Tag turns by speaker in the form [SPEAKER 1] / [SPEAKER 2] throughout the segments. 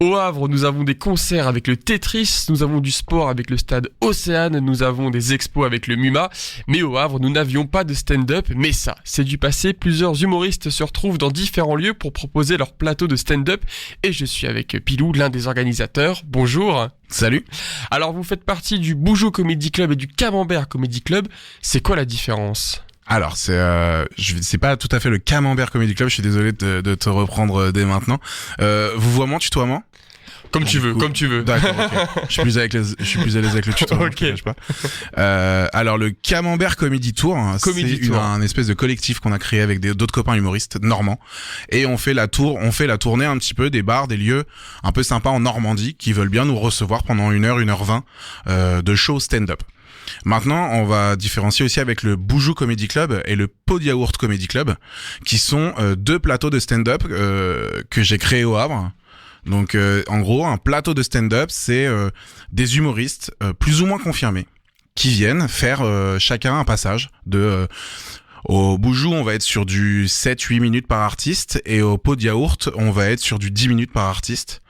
[SPEAKER 1] Au Havre, nous avons des concerts avec le Tetris, nous avons du sport avec le stade Océane, nous avons des expos avec le MUMA. Mais au Havre, nous n'avions pas de stand-up, mais ça, c'est du passé. Plusieurs humoristes se retrouvent dans différents lieux pour proposer leur plateau de stand-up. Et je suis avec Pilou, l'un des organisateurs. Bonjour.
[SPEAKER 2] Salut.
[SPEAKER 1] Alors, vous faites partie du Boujou Comedy Club et du Camembert Comedy Club. C'est quoi la différence ?
[SPEAKER 2] Alors, c'est pas tout à fait le Camembert Comedy Club, je suis désolé de te reprendre dès maintenant. Vouvoiement, tutoiement ?
[SPEAKER 1] Comme tu veux, comme tu veux.
[SPEAKER 2] D'accord, ok. Je suis plus à l'aise avec le tutoiement.
[SPEAKER 1] Ok.
[SPEAKER 2] Je sais pas. Alors le Camembert Comedy Tour, un espèce de collectif qu'on a créé avec d'autres copains humoristes normands, et on fait la tournée un petit peu des bars, des lieux un peu sympas en Normandie qui veulent bien nous recevoir pendant 1h20 de show stand-up. Maintenant, on va différencier aussi avec le Boujou Comedy Club et le Pot de Yaourt Comedy Club, qui sont deux plateaux de stand-up que j'ai créés au Havre. Donc en gros, un plateau de stand-up, c'est des humoristes plus ou moins confirmés qui viennent faire chacun un passage au Boujou, on va être sur du 7-8 minutes par artiste, et au Pot de Yaourt, on va être sur du 10 minutes par artiste.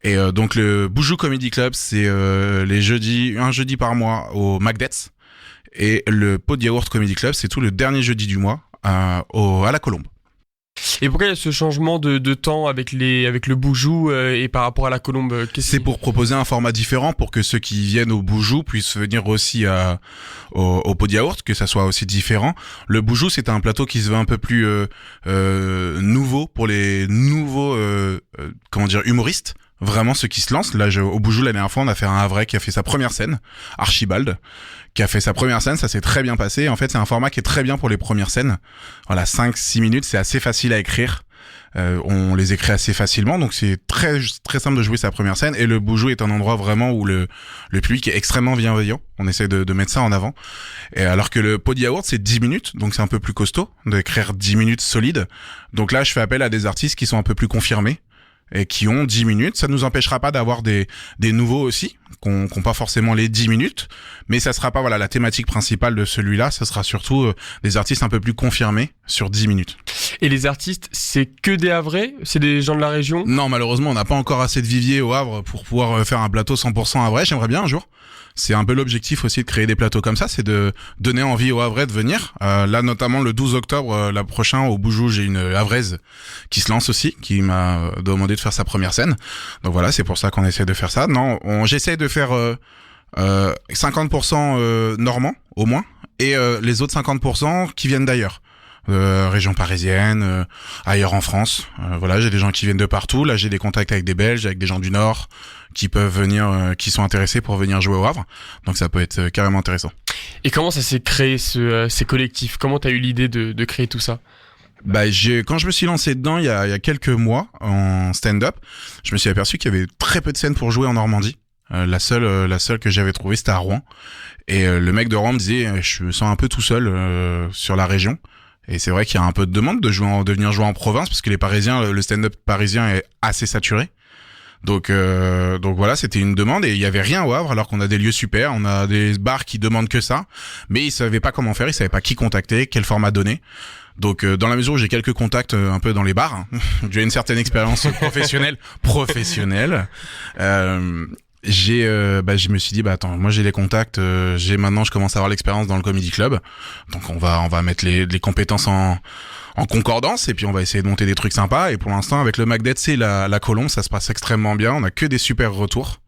[SPEAKER 2] Et donc le Boujou Comedy Club, c'est un jeudi par mois au Magdetz, et le Pot de Yaourt Comedy Club, c'est tout le dernier jeudi du mois à la Colombe.
[SPEAKER 1] Et pourquoi il y a ce changement de temps avec le Boujou et par rapport à la Colombe?
[SPEAKER 2] C'est pour proposer un format différent, pour que ceux qui viennent au Boujou puissent venir aussi au Pot de Yaourt, que ça soit aussi différent. Le Boujou, c'est un plateau qui se veut un peu plus nouveau pour les nouveaux humoristes. Vraiment ceux qui se lancent. Là, au Boujou, l'année dernière fois, on a fait un Havrais qui a fait sa première scène, Archibald, qui a fait sa première scène, ça s'est très bien passé. En fait, c'est un format qui est très bien pour les premières scènes. Voilà, 5-6 minutes, c'est assez facile à écrire. On les écrit assez facilement, donc c'est très très simple de jouer sa première scène. Et le Boujou est un endroit vraiment où le public est extrêmement bienveillant. On essaie de mettre ça en avant. Et alors que le Pot de Yaourt, c'est 10 minutes, donc c'est un peu plus costaud d'écrire 10 minutes solides. Donc là, je fais appel à des artistes qui sont un peu plus confirmés et qui ont 10 minutes. Ça nous empêchera pas d'avoir des nouveaux aussi, qu'on pas forcément les 10 minutes, mais ça sera pas la thématique principale de celui-là, ça sera surtout des artistes un peu plus confirmés sur 10 minutes.
[SPEAKER 1] Et les artistes, c'est que des Havrais? C'est des gens de la région?
[SPEAKER 2] Non, malheureusement, on n'a pas encore assez de viviers au Havre pour pouvoir faire un plateau 100% Havrais. J'aimerais bien un jour. C'est un peu l'objectif aussi de créer des plateaux comme ça, c'est de donner envie aux Havrais de venir. Là, notamment le 12 octobre, la prochaine, au Boujou, j'ai une Havraise qui se lance aussi, qui m'a demandé de faire sa première scène. Donc voilà, c'est pour ça qu'on essaie de faire ça. Non, j'essaie de faire 50% normand, au moins, et les autres 50% qui viennent d'ailleurs. Région parisienne, ailleurs en France. Voilà, j'ai des gens qui viennent de partout. Là, j'ai des contacts avec des Belges, avec des gens du Nord qui peuvent venir, qui sont intéressés pour venir jouer au Havre. Donc ça peut être carrément intéressant.
[SPEAKER 1] Et comment ça s'est créé ces collectifs? Comment t'as eu l'idée de créer tout ça?
[SPEAKER 2] Quand je me suis lancé dedans il y a quelques mois en stand-up, je me suis aperçu qu'il y avait très peu de scènes pour jouer en Normandie. La seule que j'avais trouvée, c'était à Rouen. Et le mec de Rouen me disait, je me sens un peu tout seul sur la région. Et c'est vrai qu'il y a un peu de demande de venir jouer en province, parce que les Parisiens, le stand-up parisien est assez saturé. Donc voilà, c'était une demande, et il y avait rien au Havre, alors qu'on a des lieux super, on a des bars qui demandent que ça, mais ils savaient pas comment faire, ils savaient pas qui contacter, quel format donner. Donc dans la mesure où j'ai quelques contacts un peu dans les bars, j'ai une certaine expérience professionnelle, je me suis dit attends, moi j'ai les contacts, je commence à avoir l'expérience dans le comedy club, donc on va mettre les compétences en concordance, et puis on va essayer de monter des trucs sympas. Et pour l'instant, avec le Magdetz et la Colombe, ça se passe extrêmement bien, on a que des super retours.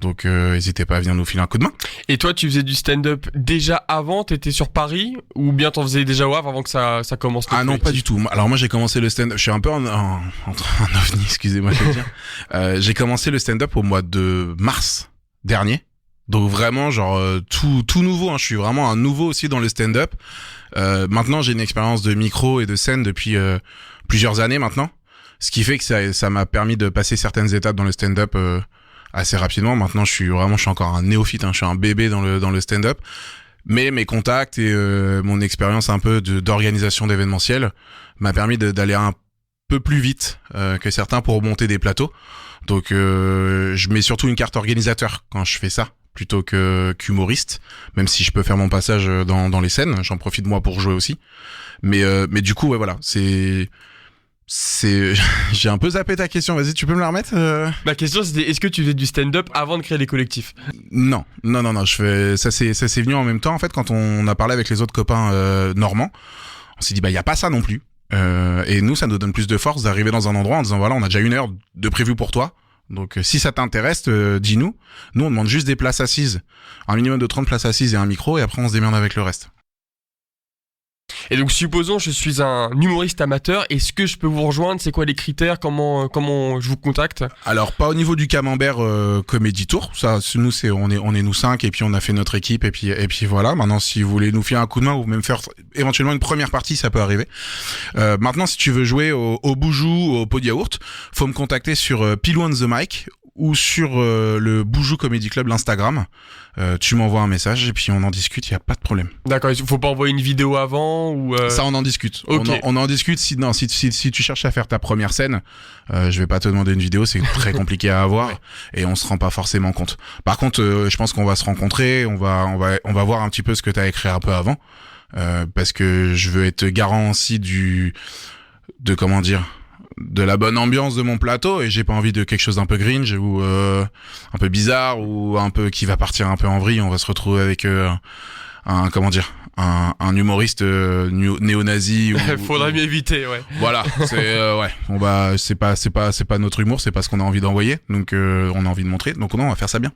[SPEAKER 2] Donc n'hésitez pas à venir nous filer un coup de main.
[SPEAKER 1] Et toi, tu faisais du stand-up déjà avant? T'étais sur Paris, ou bien t'en faisais déjà au Havre avant que ça commence?
[SPEAKER 2] Ah non, pas du tout. Alors moi j'ai commencé le stand-up, je suis un peu un ovni, excusez-moi de le dire. J'ai commencé le stand-up au mois de mars dernier. Donc vraiment tout nouveau, hein. Je suis vraiment un nouveau aussi dans le stand-up. Maintenant j'ai une expérience de micro et de scène depuis plusieurs années maintenant. Ce qui fait que ça m'a permis de passer certaines étapes dans le stand-up assez rapidement. Maintenant, je suis encore un néophyte, hein. Je suis un bébé dans le stand-up. Mais mes contacts et mon expérience un peu d'organisation d'événementiel m'a permis d'aller un peu plus vite que certains pour monter des plateaux. Donc, je mets surtout une carte organisateur quand je fais ça, plutôt qu'humoriste. Même si je peux faire mon passage dans les scènes, j'en profite moi pour jouer aussi. Mais du coup, ouais, voilà, c'est J'ai un peu zappé ta question. Vas-y, tu peux me la remettre
[SPEAKER 1] Ma question c'était est-ce que tu faisais du stand-up avant de créer les collectifs?
[SPEAKER 2] Non. Ça c'est venu en même temps. En fait, quand on a parlé avec les autres copains normands, on s'est dit bah y a pas ça non plus. Et nous, ça nous donne plus de force d'arriver dans un endroit en disant voilà, on a déjà 1 heure de prévu pour toi. Donc si ça t'intéresse, dis-nous. Nous, on demande juste des places assises, un minimum de 30 places assises et un micro, et après on se démerde avec le reste.
[SPEAKER 1] Et donc supposons je suis un humoriste amateur, est-ce que je peux vous rejoindre? C'est quoi les critères? Comment je vous contacte?
[SPEAKER 2] Alors pas au niveau du Camembert Comedy Tour, ça nous on est nous 5 et puis on a fait notre équipe et puis voilà. Maintenant si vous voulez nous filer un coup de main ou même faire éventuellement une première partie, ça peut arriver. Maintenant si tu veux jouer au Boujou, au Pot de Yaourt, faut me contacter sur Pilou on the Mic ou sur le Boujou Comedy Club l'Instagram. Tu m'envoies un message et puis on en discute, il y a pas de problème.
[SPEAKER 1] D'accord, il faut pas envoyer une vidéo avant ou
[SPEAKER 2] Ça on en discute.
[SPEAKER 1] Okay.
[SPEAKER 2] On en discute si tu cherches à faire ta première scène, je vais pas te demander une vidéo, c'est très compliqué à avoir ouais. Et on se rend pas forcément compte. Par contre, je pense qu'on va se rencontrer, on va voir un petit peu ce que tu as écrit un peu avant parce que je veux être garant aussi de la bonne ambiance de mon plateau et j'ai pas envie de quelque chose d'un peu cringe ou un peu bizarre ou un peu qui va partir un peu en vrille. On va se retrouver avec un humoriste néo-nazi.
[SPEAKER 1] Faudrait mieux éviter, ouais.
[SPEAKER 2] Voilà, c'est c'est pas notre humour, c'est pas ce qu'on a envie d'envoyer. Donc on a envie de montrer. Donc non, on va faire ça bien.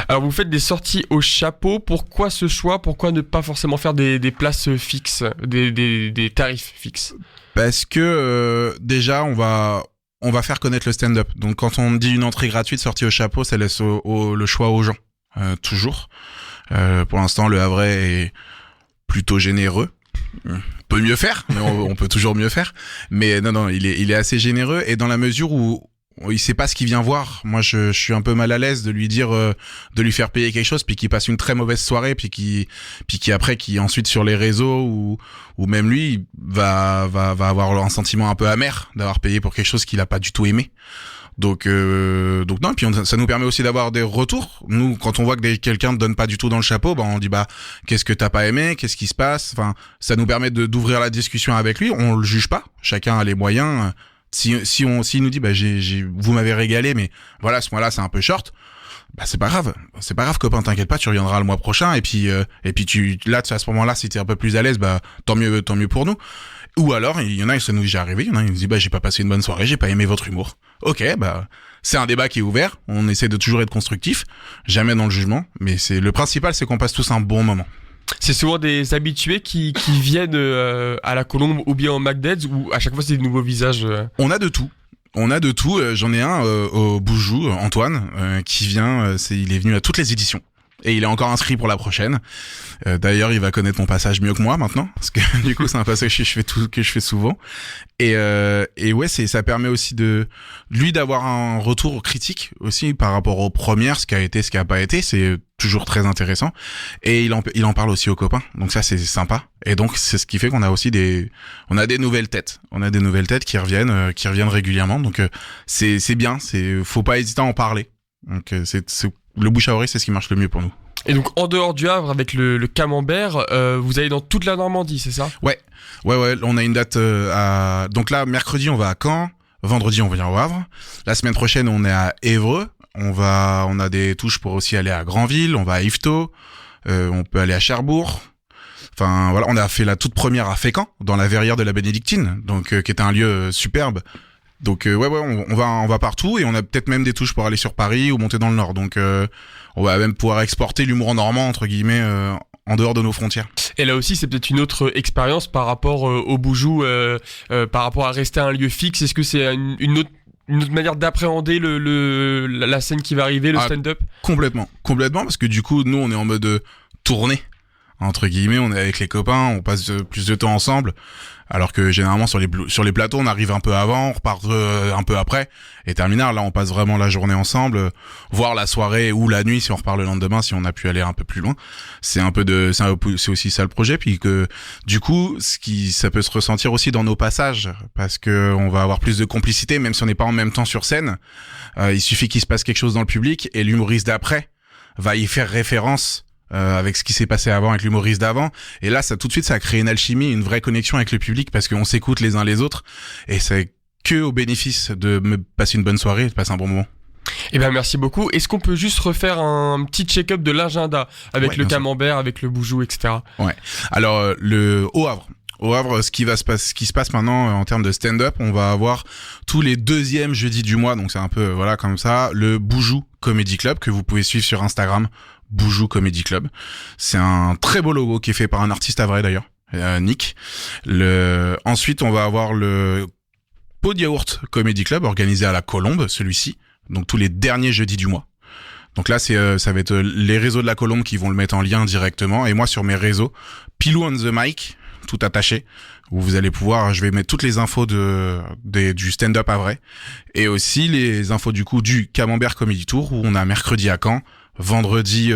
[SPEAKER 1] Alors vous faites des sorties au chapeau. Pourquoi ce choix? Pourquoi ne pas forcément faire des places fixes, des tarifs fixes?
[SPEAKER 2] Parce que déjà on va faire connaître le stand-up. Donc quand on dit une entrée gratuite sortie au chapeau, ça laisse le choix aux gens. Toujours. Pour l'instant, le Havrais est plutôt généreux. On peut mieux faire, mais on peut toujours mieux faire. Mais non, il est assez généreux et dans la mesure où il sait pas ce qu'il vient voir. Moi, je suis un peu mal à l'aise de lui dire, de lui faire payer quelque chose, puis qu'il passe une très mauvaise soirée, puis qui ensuite sur les réseaux ou même lui va avoir un sentiment un peu amer d'avoir payé pour quelque chose qu'il a pas du tout aimé. Donc non, puis ça nous permet aussi d'avoir des retours. Nous, quand on voit que quelqu'un ne donne pas du tout dans le chapeau, on dit qu'est-ce que t'as pas aimé, qu'est-ce qui se passe. Enfin, ça nous permet d'ouvrir la discussion avec lui. On le juge pas. Chacun a les moyens. S'il nous dit vous m'avez régalé, mais voilà, ce mois-là c'est un peu short. C'est pas grave, copain, t'inquiète pas, tu reviendras le mois prochain et puis à ce moment-là, si t'es un peu plus à l'aise, tant mieux pour nous. Ou alors, il y en a, ça nous est déjà arrivé, il y en a, ils nous disent j'ai pas passé une bonne soirée, j'ai pas aimé votre humour. Ok, c'est un débat qui est ouvert, on essaie de toujours être constructif, jamais dans le jugement, mais le principal, c'est qu'on passe tous un bon moment.
[SPEAKER 1] C'est souvent des habitués qui viennent à la Colombe ou bien au McDead's ou à chaque fois c'est des nouveaux visages
[SPEAKER 2] On a de tout. J'en ai un au Boujou, Antoine, qui vient, il est venu à toutes les éditions. Et il est encore inscrit pour la prochaine. D'ailleurs, il va connaître mon passage mieux que moi maintenant, parce que du coup, c'est un passage que je fais souvent. Et ouais, ça permet aussi lui d'avoir un retour critique aussi par rapport aux premières, ce qui a été, ce qui a pas été. C'est toujours très intéressant. Et il en parle aussi aux copains. Donc ça, c'est sympa. Et donc, c'est ce qui fait qu'on a aussi on a des nouvelles têtes. On a des nouvelles têtes qui reviennent régulièrement. Donc c'est bien. Faut pas hésiter à en parler. Donc le bouche à oreille, c'est ce qui marche le mieux pour nous.
[SPEAKER 1] Et donc en dehors du Havre avec le Camembert, vous allez dans toute la Normandie, c'est ça?
[SPEAKER 2] Ouais. On a une date donc là mercredi on va à Caen, vendredi on vient au Havre. La semaine prochaine on est à Évreux. On a des touches pour aussi aller à Granville. On va à Yvetot. On peut aller à Cherbourg. Enfin voilà, on a fait la toute première à Fécamp dans la verrière de la Bénédictine, donc qui est un lieu superbe. Donc on va partout et on a peut-être même des touches pour aller sur Paris ou monter dans le Nord. Donc on va même pouvoir exporter l'humour normand entre guillemets en dehors de nos frontières.
[SPEAKER 1] Et là aussi c'est peut-être une autre expérience par rapport au Boujou, par rapport à rester un lieu fixe. Est-ce que c'est une autre manière d'appréhender la scène qui va arriver, le stand-up? Complètement,
[SPEAKER 2] parce que du coup nous on est en mode tournée entre guillemets, on est avec les copains, on passe plus de temps ensemble. Alors que généralement sur les plateaux on arrive un peu avant, on repart un peu après. Et terminal, là on passe vraiment la journée ensemble, voire la soirée ou la nuit si on repart le lendemain, si on a pu aller un peu plus loin. C'est aussi ça le projet, puis que du coup ça peut se ressentir aussi dans nos passages, parce que on va avoir plus de complicité même si on n'est pas en même temps sur scène. Il suffit qu'il se passe quelque chose dans le public et l'humoriste d'après va y faire référence avec ce qui s'est passé avant avec l'humoriste d'avant, et là ça tout de suite ça crée une alchimie, une vraie connexion avec le public parce qu'on s'écoute les uns les autres et c'est que au bénéfice de me passer une bonne soirée et de passer un bon moment.
[SPEAKER 1] Eh ben merci beaucoup. Est-ce qu'on peut juste refaire un petit check-up de l'agenda avec le camembert, avec le boujou, etc.
[SPEAKER 2] Ouais. Alors au Havre, ce qui se passe maintenant en termes de stand-up, on va avoir tous les deuxièmes jeudis du mois, donc c'est un peu voilà comme ça, le Boujou Comedy Club que vous pouvez suivre sur Instagram, Boujou Comedy Club. C'est un très beau logo qui est fait par un artiste à vrai d'ailleurs, Nick. Ensuite, on va avoir le Pot de Yaourt Comedy Club organisé à la Colombe, celui-ci, donc tous les derniers jeudis du mois. Donc là, ça va être les réseaux de la Colombe qui vont le mettre en lien directement, et moi sur mes réseaux, Pilou on the Mic, tout attaché, où vous allez pouvoir, je vais mettre toutes les infos du stand-up à vrai, et aussi les infos du coup du Camembert Comedy Tour, où on a mercredi à Caen, vendredi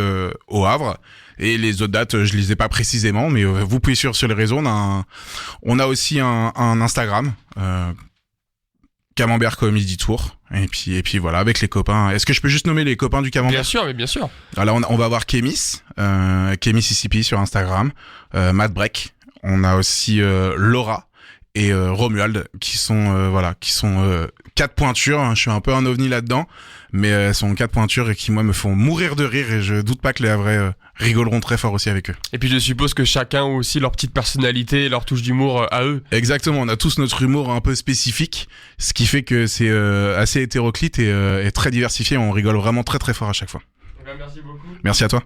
[SPEAKER 2] au Havre, et les autres dates, je les ai pas précisément, mais vous pouvez suivre sur les réseaux. On a aussi un Instagram, Camembert Comedy Tour, et puis voilà, avec les copains. Est-ce que je peux juste nommer les copains du Camembert?
[SPEAKER 1] Bien sûr, mais bien sûr.
[SPEAKER 2] Alors on va avoir Kémis Mississippi sur Instagram, Matt Breck. On a aussi Laura et Romuald qui sont quatre pointures. Hein. Je suis un peu un ovni là-dedans, mais elles sont quatre pointures et qui moi me font mourir de rire, et je doute pas que les Havrais rigoleront très fort aussi avec eux.
[SPEAKER 1] Et puis je suppose que chacun a aussi leur petite personnalité, leur touche d'humour à eux.
[SPEAKER 2] Exactement, on a tous notre humour un peu spécifique, ce qui fait que c'est assez hétéroclite et très diversifié. On rigole vraiment très très fort à chaque fois.
[SPEAKER 1] Merci beaucoup.
[SPEAKER 2] Merci à toi.